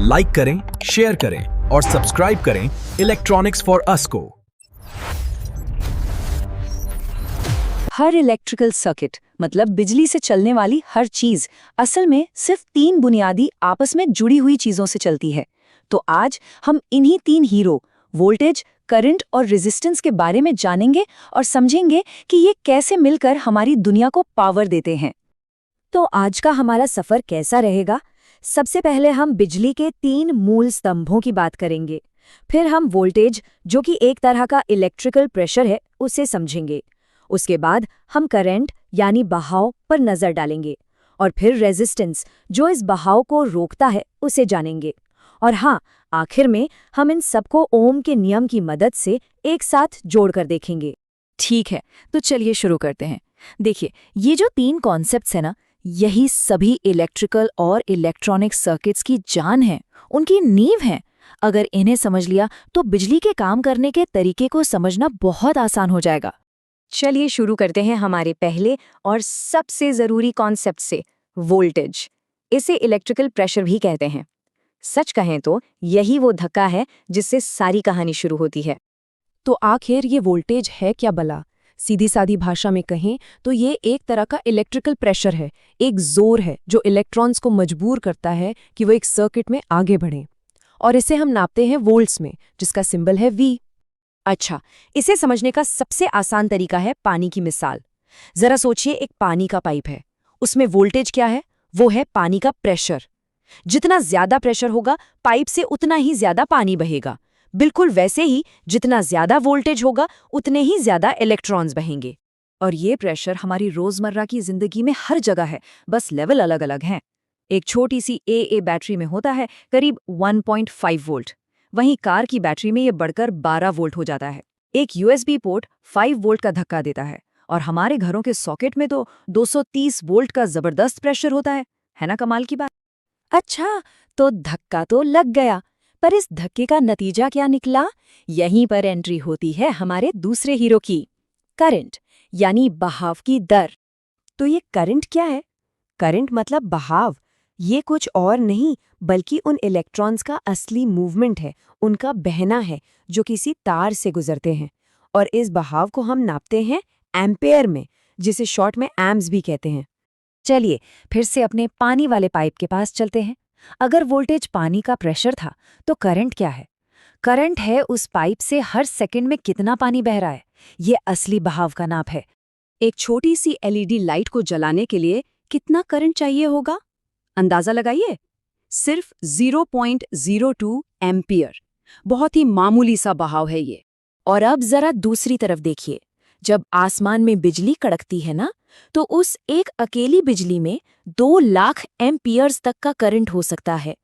Like करें, share करें और सब्सक्राइब करें इलेक्ट्रॉनिक्स फॉर अस को। हर इलेक्ट्रिकल सर्किट मतलब बिजली से चलने वाली हर चीज असल में सिर्फ 3 बुनियादी आपस में जुड़ी हुई चीजों से चलती है। तो आज हम इन्हीं 3 हीरो वोल्टेज, करंट और रेजिस्टेंस के बारे में जानेंगे और समझेंगे कि ये कैसे मिलकर हमारी दुनिया को पावर देते हैं। तो आज का हमारा सफर कैसा रहेगा? सबसे पहले हम बिजली के 3 मूल स्तंभों की बात करेंगे। फिर हम वोल्टेज, जो कि एक तरह का इलेक्ट्रिकल प्रेशर है, उसे समझेंगे। उसके बाद हम करंट यानी बहाव पर नजर डालेंगे और फिर रेजिस्टेंस, जो इस बहाव को रोकता है, उसे जानेंगे। और हाँ, आखिर में हम इन सबको ओम के नियम की मदद से एक साथ जोड़कर देखेंगे। ठीक है, तो चलिए शुरू करते हैं। देखिए, ये जो 3 कॉन्सेप्ट्स हैं ना, यही सभी इलेक्ट्रिकल और इलेक्ट्रॉनिक सर्किट्स की जान है, उनकी नींव है। अगर इन्हें समझ लिया तो बिजली के काम करने के तरीके को समझना बहुत आसान हो जाएगा। चलिए शुरू करते हैं हमारे पहले और सबसे जरूरी कॉन्सेप्ट से, वोल्टेज। इसे इलेक्ट्रिकल प्रेशर भी कहते हैं। सच कहें तो यही वो धक्का है जिससे सारी कहानी शुरू होती है। तो आखिर ये वोल्टेज है क्या भला? सीधी सादी भाषा में कहें तो ये एक तरह का इलेक्ट्रिकल प्रेशर है, एक जोर है जो इलेक्ट्रॉन्स को मजबूर करता है कि वो एक सर्किट में आगे बढ़ें। और इसे हम नापते हैं वोल्ट्स में, जिसका सिंबल है V। अच्छा, इसे समझने का सबसे आसान तरीका है पानी की मिसाल। जरा सोचिए, एक पानी का पाइप है, उसमें वोल्टेज क्या है? वो है पानी का प्रेशर। जितना ज्यादा प्रेशर होगा, पाइप से उतना ही ज्यादा पानी बहेगा। बिल्कुल वैसे ही जितना ज्यादा वोल्टेज होगा, उतने ही ज्यादा इलेक्ट्रॉन्स बहेंगे। और ये प्रेशर हमारी रोजमर्रा की जिंदगी में हर जगह है, बस लेवल अलग अलग हैं। एक छोटी सी AA बैटरी में होता है करीब 1.5 वोल्ट, वहीं कार की बैटरी में ये बढ़कर 12 वोल्ट हो जाता है। एक USB पोर्ट 5 वोल्ट का धक्का देता है और हमारे घरों के सॉकेट में तो 230 वोल्ट का जबरदस्त प्रेशर होता है ना कमाल की बात? अच्छा, तो धक्का तो लग गया, पर इस धक्के का नतीजा क्या निकला? यहीं पर एंट्री होती है हमारे दूसरे हीरो की, करंट, यानी बहाव की दर। तो ये करंट क्या है? करंट मतलब बहाव। ये कुछ और नहीं बल्कि उन इलेक्ट्रॉन्स का असली मूवमेंट है, उनका बहना है जो किसी तार से गुजरते हैं। और इस बहाव को हम नापते हैं एम्पेयर में, जिसे शॉर्ट में एम्प्स भी कहते हैं। चलिए फिर से अपने पानी वाले पाइप के पास चलते हैं। अगर वोल्टेज पानी का प्रेशर था, तो करंट क्या है? करंट है उस पाइप से हर सेकंड में कितना पानी बह रहा है। ये असली बहाव का नाप है। एक छोटी सी LED लाइट को जलाने के लिए कितना करंट चाहिए होगा? अंदाजा लगाइए, सिर्फ 0.02 एम्पियर। बहुत ही मामूली सा बहाव है ये। और अब जरा दूसरी तरफ देखिए, जब आसमान में बिजली कड़कती है ना, तो उस एक अकेली बिजली में 2 लाख एम्पियर्स तक का करंट हो सकता है।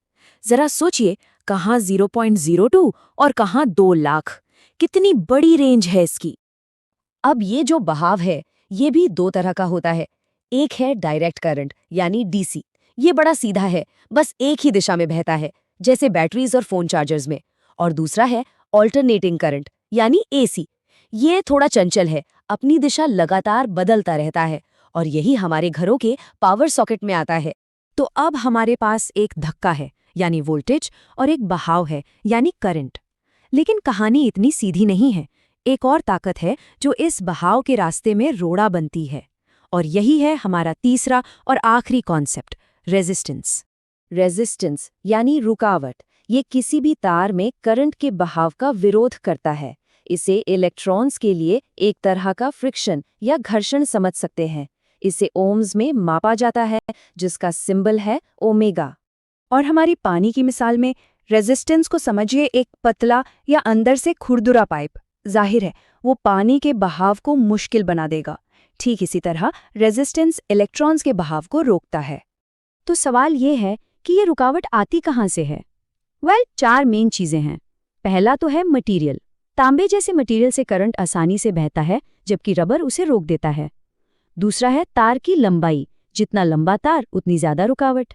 जरा सोचिए, कहाँ 0.02 और कहाँ 2 लाख। कितनी बड़ी रेंज है इसकी। अब ये जो बहाव है, ये भी 2 तरह का होता है। एक है डायरेक्ट करंट यानी DC। ये बड़ा सीधा है, बस एक ही दिशा में बहता है, जैसे बैटरीज और फोन चार्जर्स में। और दूसरा है ऑल्टरनेटिंग करंट यानी AC। ये थोड़ा चंचल है, अपनी दिशा लगातार बदलता रहता है, और यही हमारे घरों के पावर सॉकेट में आता है। तो अब हमारे पास एक धक्का है यानी वोल्टेज और एक बहाव है यानी करंट। लेकिन कहानी इतनी सीधी नहीं है। एक और ताकत है जो इस बहाव के रास्ते में रोड़ा बनती है, और यही है हमारा तीसरा और आखिरी कॉन्सेप्ट, रेजिस्टेंस। रेजिस्टेंस यानी रुकावट। ये किसी भी तार में करंट के बहाव का विरोध करता है। इसे इलेक्ट्रॉन्स के लिए एक तरह का फ्रिक्शन या घर्षण समझ सकते हैं। इसे ओम्स में मापा जाता है, जिसका सिंबल है ओमेगा। और हमारी पानी की मिसाल में रेजिस्टेंस को समझिए एक पतला या अंदर से खुरदुरा पाइप। जाहिर है वो पानी के बहाव को मुश्किल बना देगा। ठीक इसी तरह रेजिस्टेंस इलेक्ट्रॉन्स के बहाव को रोकता है। तो सवाल ये है कि ये रुकावट आती कहाँ से है? 4 मेन चीजें हैं। पहला तो है मटेरियल। तांबे जैसे मटेरियल से करंट आसानी से बहता है, जबकि रबर उसे रोक देता है। दूसरा है तार की लंबाई। जितना लंबा तार उतनी ज्यादा रुकावट।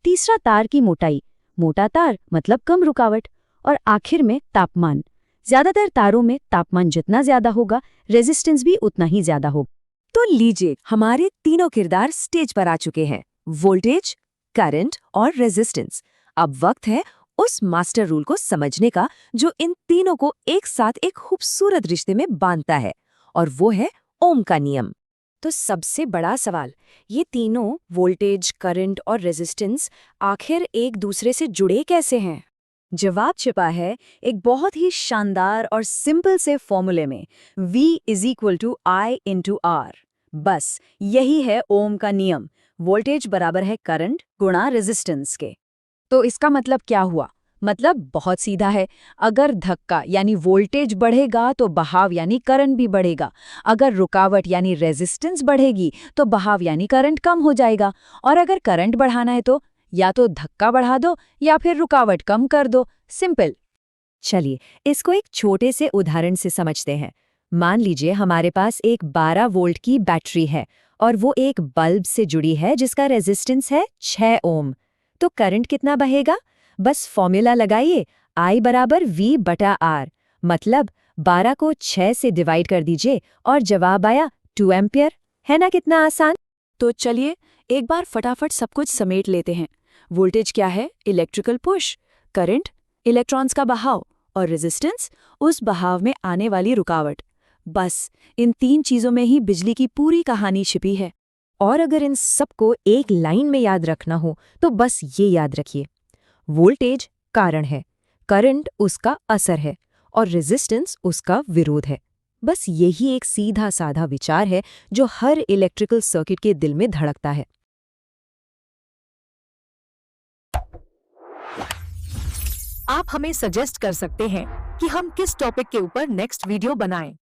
तीसरा तार की मोटाई। मोटा तार मतलब कम रुकावट। और आखिर में तापमान। ज्यादातर तारों में तापमान जितना ज्यादा होगा, रेजिस्टेंस भी उतना ही ज्यादा होगा। तो लीजिए, हमारे तीनों किरदार स्टेज पर आ चुके हैं, वोल्टेज, करंट और रेजिस्टेंस। अब वक्त है उस मास्टर रूल को समझने का जो इन तीनों को एक साथ एक खूबसूरत रिश्ते में बांधता है, और वो है ओम का नियम। तो सबसे बड़ा सवाल, ये तीनों वोल्टेज, करंट और रेजिस्टेंस आखिर एक दूसरे से जुड़े कैसे हैं? जवाब छिपा है एक बहुत ही शानदार और सिंपल से फॉर्मूले में, V = I × R। बस यही है ओम का नियम। वोल्टेज बराबर है करंट गुणा रेजिस्टेंस के। तो इसका मतलब क्या हुआ? मतलब बहुत सीधा है। अगर धक्का यानी वोल्टेज बढ़ेगा तो बहाव यानी करंट भी बढ़ेगा। अगर रुकावट यानी रेजिस्टेंस बढ़ेगी तो बहाव यानी करंट कम हो जाएगा। और अगर करंट बढ़ाना है तो या तो धक्का बढ़ा दो या फिर रुकावट कम कर दो। सिंपल। चलिए इसको एक छोटे से उदाहरण से समझते हैं। मान लीजिए हमारे पास एक 12 वोल्ट की बैटरी है और वो एक बल्ब से जुड़ी है जिसका रेजिस्टेंस है 6 ओम। तो करंट कितना बहेगा? बस फॉर्मूला लगाइए, I = V/R। मतलब 12 को 6 से डिवाइड कर दीजिए और जवाब आया 2 एम्पियर। है ना कितना आसान? तो चलिए एक बार फटाफट सब कुछ समेट लेते हैं। वोल्टेज क्या है? Electrical push. करंट इलेक्ट्रॉन्स का बहाव। और रेजिस्टेंस उस बहाव में आने वाली रुकावट। बस इन 3 चीजों में ही बिजली की पूरी कहानी छिपी है। और अगर इन सबको एक लाइन में याद रखना हो तो बस ये याद रखिए, वोल्टेज कारण है, करंट उसका असर है और रेजिस्टेंस उसका विरोध है। बस यही एक सीधा साधा विचार है जो हर इलेक्ट्रिकल सर्किट के दिल में धड़कता है। आप हमें सजेस्ट कर सकते हैं कि हम किस टॉपिक के ऊपर नेक्स्ट वीडियो बनाएं।